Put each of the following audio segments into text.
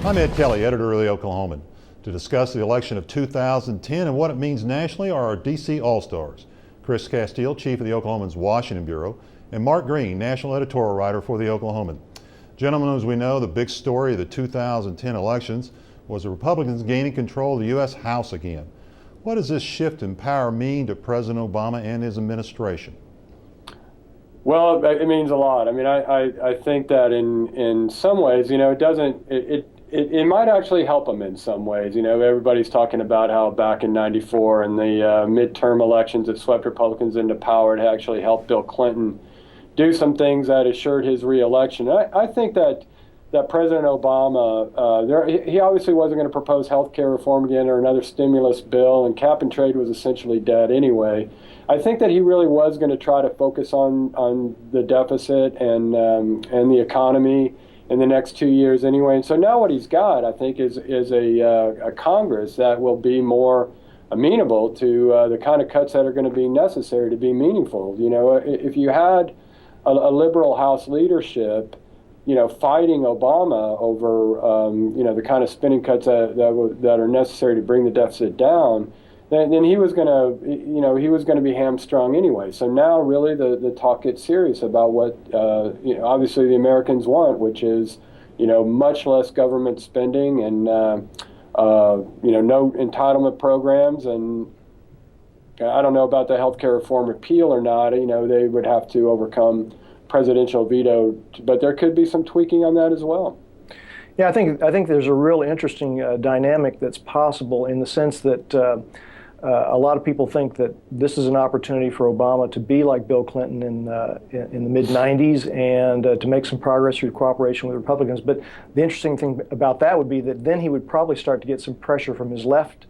I'm Ed Kelly, editor of the Oklahoman. To discuss the election of 2010 and what it means nationally are our DC All-Stars, Chris Castile, chief of the Oklahoman's Washington Bureau, and Mark Green, national editorial writer for the Oklahoman. Gentlemen, as we know, the big story of the 2010 elections was the Republicans gaining control of the U.S. House again. What does this shift in power mean to President Obama and his administration? Well, it means a lot. I mean, I think that in some ways, it might actually help them in some ways. Everybody's talking about how back in '94 and the midterm elections that swept Republicans into power, it actually helped Bill Clinton do some things that assured his reelection. I think that President Obama, he obviously wasn't going to propose health care reform again or another stimulus bill, and cap and trade was essentially dead anyway. I think that he really was going to try to focus on the deficit and the economy in the next 2 years anyway. And so now what he's got, I think, is a Congress that will be more amenable to the kind of cuts that are going to be necessary to be meaningful. If you had a liberal House leadership, fighting Obama over, the kind of spending cuts that are necessary to bring the deficit down, then he was going to be hamstrung anyway. So now really the talk gets serious about what, obviously the Americans want, which is, much less government spending and, no entitlement programs. And I don't know about the healthcare reform repeal or not. They would have to overcome presidential veto, but there could be some tweaking on that as well. Yeah, I think there's a real interesting dynamic that's possible in the sense that a lot of people think that this is an opportunity for Obama to be like Bill Clinton in the mid-'90s and to make some progress through cooperation with Republicans. But the interesting thing about that would be that then he would probably start to get some pressure from his left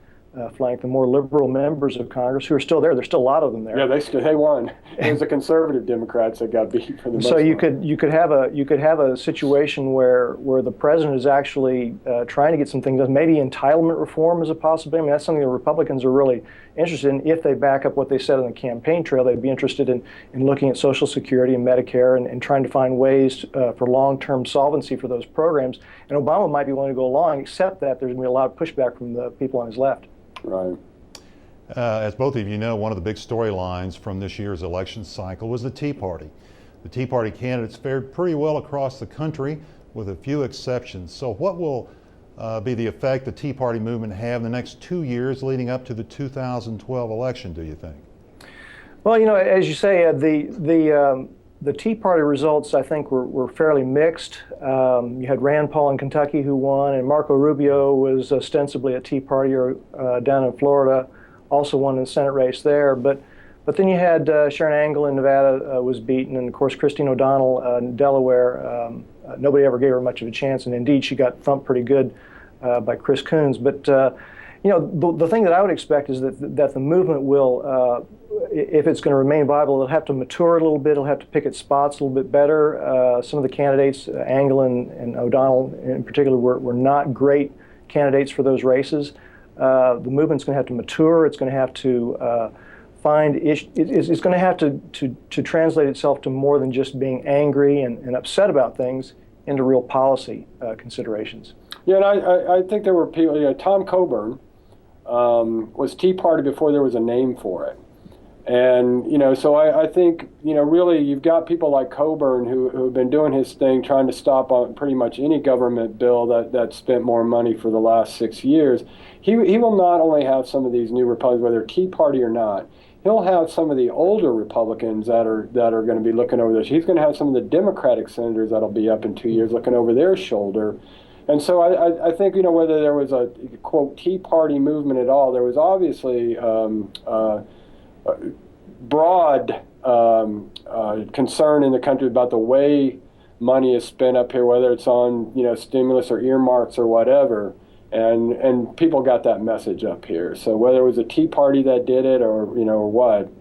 flank, the more liberal members of Congress who are still there. There's still a lot of them there. Yeah, they won. It was the conservative Democrats that got beat for the most part. So you could have a situation where the president is actually trying to get some things done. Maybe entitlement reform is a possibility. I mean, that's something the Republicans are really interested in. If they back up what they said on the campaign trail, they'd be interested in looking at Social Security and Medicare and trying to find ways for long-term solvency for those programs. And Obama might be willing to go along, except that there's going to be a lot of pushback from the people on his left. Right. As both of you know, one of the big storylines from this year's election cycle was the Tea Party. The Tea Party candidates fared pretty well across the country, with a few exceptions. So what will be the effect the Tea Party movement have in the next 2 years leading up to the 2012 election, do you think? Well, as you say, the Tea Party results, I think, were fairly mixed. You had Rand Paul in Kentucky who won, and Marco Rubio was ostensibly a Tea Partier down in Florida, also won in the Senate race there. But then you had Sharon Angle in Nevada was beaten, and of course Christine O'Donnell in Delaware. Nobody ever gave her much of a chance, and indeed she got thumped pretty good by Chris Coons. But the thing that I would expect is that the movement will, if it's going to remain viable, it'll have to mature a little bit. It'll have to pick its spots a little bit better. Some of the candidates, Angle and O'Donnell in particular, were not great candidates for those races. The movement's going to have to mature. It's going to have to find issues. It's going to have to translate itself to more than just being angry and upset about things into real policy considerations. Yeah, and I think there were people. Tom Coburn was Tea Party before there was a name for it. And, so I think, really you've got people like Coburn who have been doing his thing, trying to stop on pretty much any government bill that spent more money for the last 6 years. He will not only have some of these new Republicans, whether Tea Party or not, he'll have some of the older Republicans that are going to be looking over this. He's going to have some of the Democratic senators that'll be up in 2 years looking over their shoulder. And so I think, whether there was a, quote, Tea Party movement at all, there was obviously broad concern in the country about the way money is spent up here, whether it's on, stimulus or earmarks or whatever. And people got that message up here. So whether it was a Tea Party that did it or, what,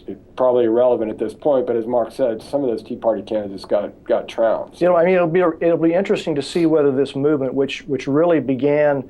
it's probably irrelevant at this point, but as Mark said, some of those Tea Party candidates got trounced. It'll be interesting to see whether this movement, which really began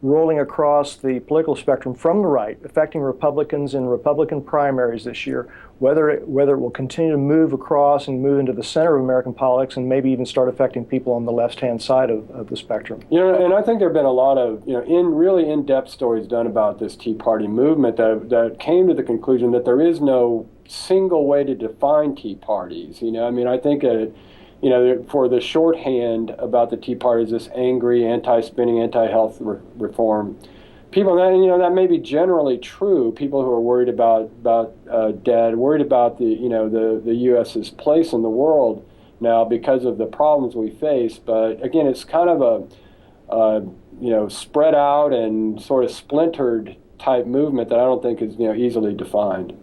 rolling across the political spectrum from the right, affecting Republicans in Republican primaries this year, whether it will continue to move across and move into the center of American politics and maybe even start affecting people on the left-hand side of the spectrum. And I think there have been a lot of, really in-depth stories done about this Tea Party movement that came to the conclusion that there is no single way to define Tea Parties. I think for the shorthand about the Tea Party is this angry, anti-spending, anti-health reform. People, that may be generally true. People who are worried about debt, worried about the U.S.'s place in the world now because of the problems we face. But again, it's kind of a spread out and sort of splintered type movement that I don't think is easily defined.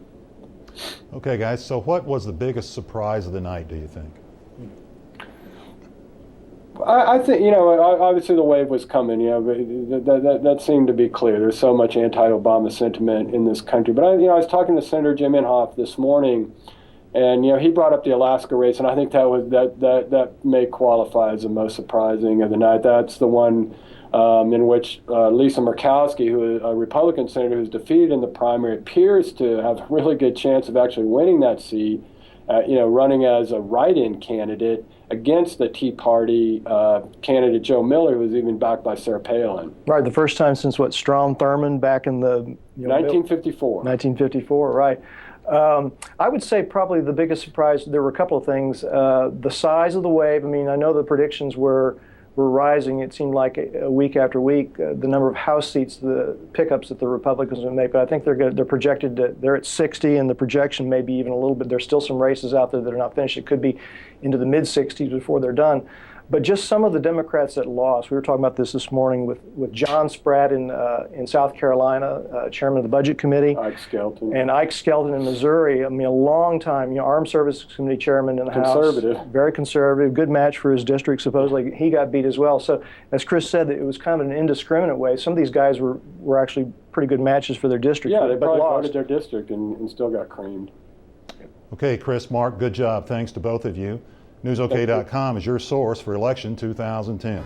Okay, guys. So, what was the biggest surprise of the night, do you think? I think, obviously the wave was coming, that seemed to be clear. There's so much anti-Obama sentiment in this country. But, I was talking to Senator Jim Inhofe this morning, and, he brought up the Alaska race, and I think that may qualify as the most surprising of the night. That's the one in which Lisa Murkowski, who is a Republican senator who's defeated in the primary, appears to have a really good chance of actually winning that seat, running as a write-in candidate against the Tea Party candidate Joe Miller, who was even backed by Sarah Palin. Right, the first time since Strom Thurmond back in the 1954. 1954, right. I would say probably the biggest surprise, there were a couple of things. The size of the wave, I know the predictions were rising. It seemed like a week after week, the number of House seats, the pickups that the Republicans would make. But I think they're projected they're at 60, and the projection may be even a little bit. There's still some races out there that are not finished. It could be into the mid-60s before they're done. But just some of the Democrats that lost. We were talking about this morning with John Spratt in South Carolina, chairman of the Budget Committee. Ike Skelton. And Ike Skelton in Missouri. A long time, Armed Services Committee chairman in the House. Very conservative. Good match for his district. Supposedly he got beat as well. So as Chris said, it was kind of an indiscriminate way. Some of these guys were actually pretty good matches for their district. Yeah, they probably voted their district and still got creamed. Okay, Chris, Mark, good job. Thanks to both of you. NewsOK.com is your source for election 2010.